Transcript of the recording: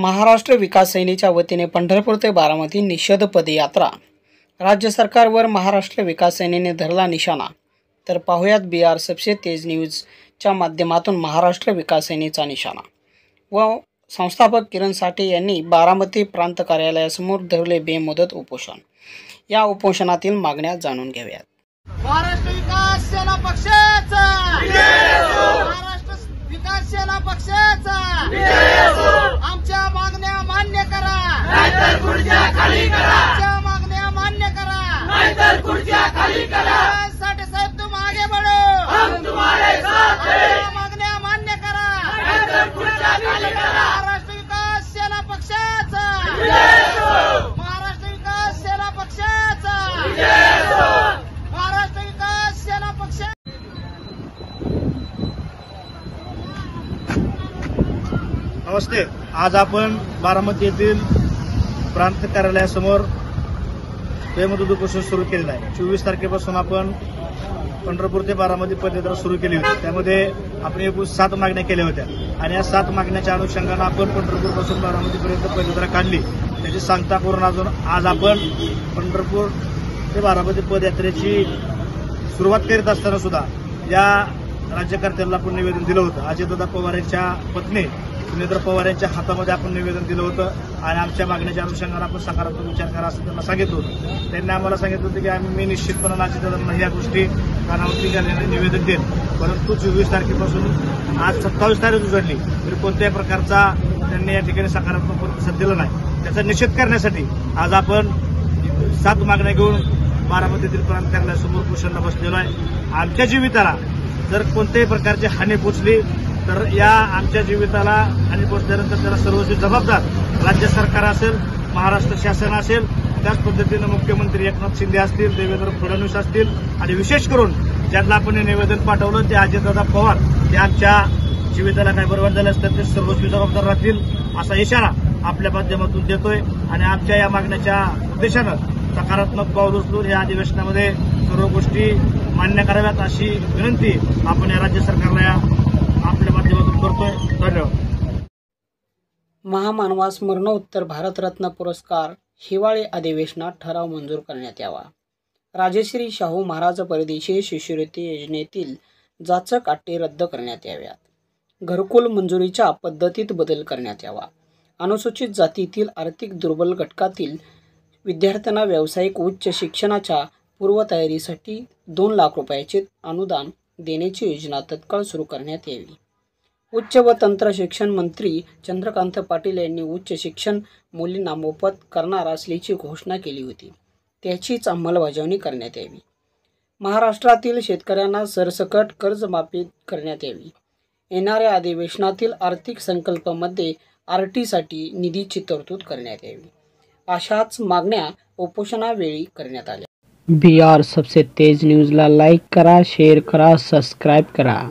महाराष्ट्र विकास सेनेच्या वतीने पंढरपूर ते बारामती निषेध पदयात्रा। राज्य सरकारवर महाराष्ट्र विकास सेनेने धरला निशाणा। तर पाहुयात बिहार सबसे तेज न्यूजच्या माध्यमातून महाराष्ट्र विकास सेनेचा निशाणा व संस्थापक किरण साठे यांनी बारामती प्रांत कार्यालयासमोर धरले बेमुदत उपोषण। या उपोषणातील मागण्या जाणून घेऊयात। महाराष्ट्र विकास सेना पक्षाचा महाराष्ट्र विकास सेना पक्षाचा आमच्या मागण्या मान्य करा नाहीतर खुर्च्या खाली करा। आमच्या मागण्या मान्य करा नाहीतर खुर्च्या खाली करा। साठे साहेब तुम आगे बढ़ो हम तुम्हारे साथ हैं। मागण्या मान्य करा नाहीतर खुर्च्या खाली करा। महाराष्ट्र विकास सेना पक्षाचा महाराष्ट्र विकास सेना पक्षाचा महाराष्ट्र विकास सेना पक्ष। नमस्ते। आज आपण बारामती येथील प्रांत कार्यालयासमोर बेमुदत उपोषण सुरू केलेलं आहे। 24 तारखेपासून आपण पंढरपूर ते बारामती पदयात्रा सुरू केली होती। त्यामध्ये आपण एकूण 7 मागण्या केल्या होत्या आणि या 7 मागण्याच्या अनुषंगाने आपण पंढरपूरपासून बारामतीपर्यंत पदयात्रा काढली। त्याची सांगता करून आज आपण पंढरपूर ते बारामती पदयात्रेची सुरुवात करीत असताना सुद्धा या राज्यकर्त्यांना आपण निवेदन दिलं होतं। अजितदादा पवार यांच्या पत्नी सुनेत्र पवार यांच्या हातामध्ये आपण निवेदन दिलं होतं आणि आमच्या मागण्याच्या अनुषंगाने आपण सकारात्मक विचार करा असं त्यांना सांगितलं होतं। त्यांनी आम्हाला सांगितलं होतं की मी निश्चितपणे अजितदादांना या गोष्टी कानावरती घालण्याचे निवेदन देईन, परंतु 24 तारखेपासून आज 27 तारीख उजडली तरी कोणत्याही प्रकारचा त्यांनी या ठिकाणी सकारात्मक प्रतिसाद दिला नाही। त्याचा निषेध करण्यासाठी आज आपण 7 मागण्या घेऊन बारामतीतील प्रांत कार्यालयासमोर उपोषणाला बसलेलो आहे। आमच्या जीविताला जर कोणत्याही प्रकारची हानी पोचली तर या आमच्या जीविताला हानी पोचल्यानंतर त्याला सर्वस्वी जबाबदार राज्य सरकार असेल, महाराष्ट्र शासन असेल, त्याच पद्धतीनं मुख्यमंत्री एकनाथ शिंदे असतील, देवेंद्र फडणवीस असतील आणि विशेष करून ज्यांना आपण हे निवेदन पाठवलं ते अजितदादा पवार ते आमच्या जीविताला काय बरोबर झालं असतं ते सर्वस्वी जबाबदार राहतील असा इशारा आपल्या माध्यमातून देतोय आणि आमच्या या मागण्याच्या उद्देशानं सकारात्मक पाऊल उचलून या अधिवेशनामध्ये सर्व गोष्टी मान्य कराव्यात अशी विनंती आपण या राज्य सरकारला आपल्या माध्यमातून करतोय। धन्यवाद। महामानवास मरणोत्तर भारतरत्न पुरस्कार हिवाळी अधिवेशनात ठराव मंजूर करण्यात यावा। राजश्री शाहू महाराज परदेशी शिष्यवृत्ती योजनेतील जाचक अटी रद्द करण्यात याव्यात। घरकुल मंजुरीच्या पद्धतीत बदल करण्यात यावा। अनुसूचित जातीतील आर्थिक दुर्बल घटकातील विद्यार्थ्यांना व्यावसायिक उच्च शिक्षणाच्या पूर्वतयारीसाठी 2 लाख रुपयाचे अनुदान देण्याची योजना तत्काळ सुरू करण्यात यावी। उच्च व तंत्र शिक्षण मंत्री चंद्रकांत पाटील यांनी उच्च शिक्षण मुलींना मोफत करणार असल्याची घोषणा केली होती, त्याचीच अंमलबजावणी करण्यात यावी। महाराष्ट्रातील शेतकऱ्यांना सरसकट कर्जमाफी करण्यात यावी। येणाऱ्या अधिवेशनातील आर्थिक संकल्पामध्ये आरटीसाठी निधीची तरतूद करण्यात यावी। अशाच मागण्या उपोषणावेळी करण्यात आल्या। बिहार सबसे तेज न्यूजला लाईक करा, शेअर करा, सबस्क्राईब करा।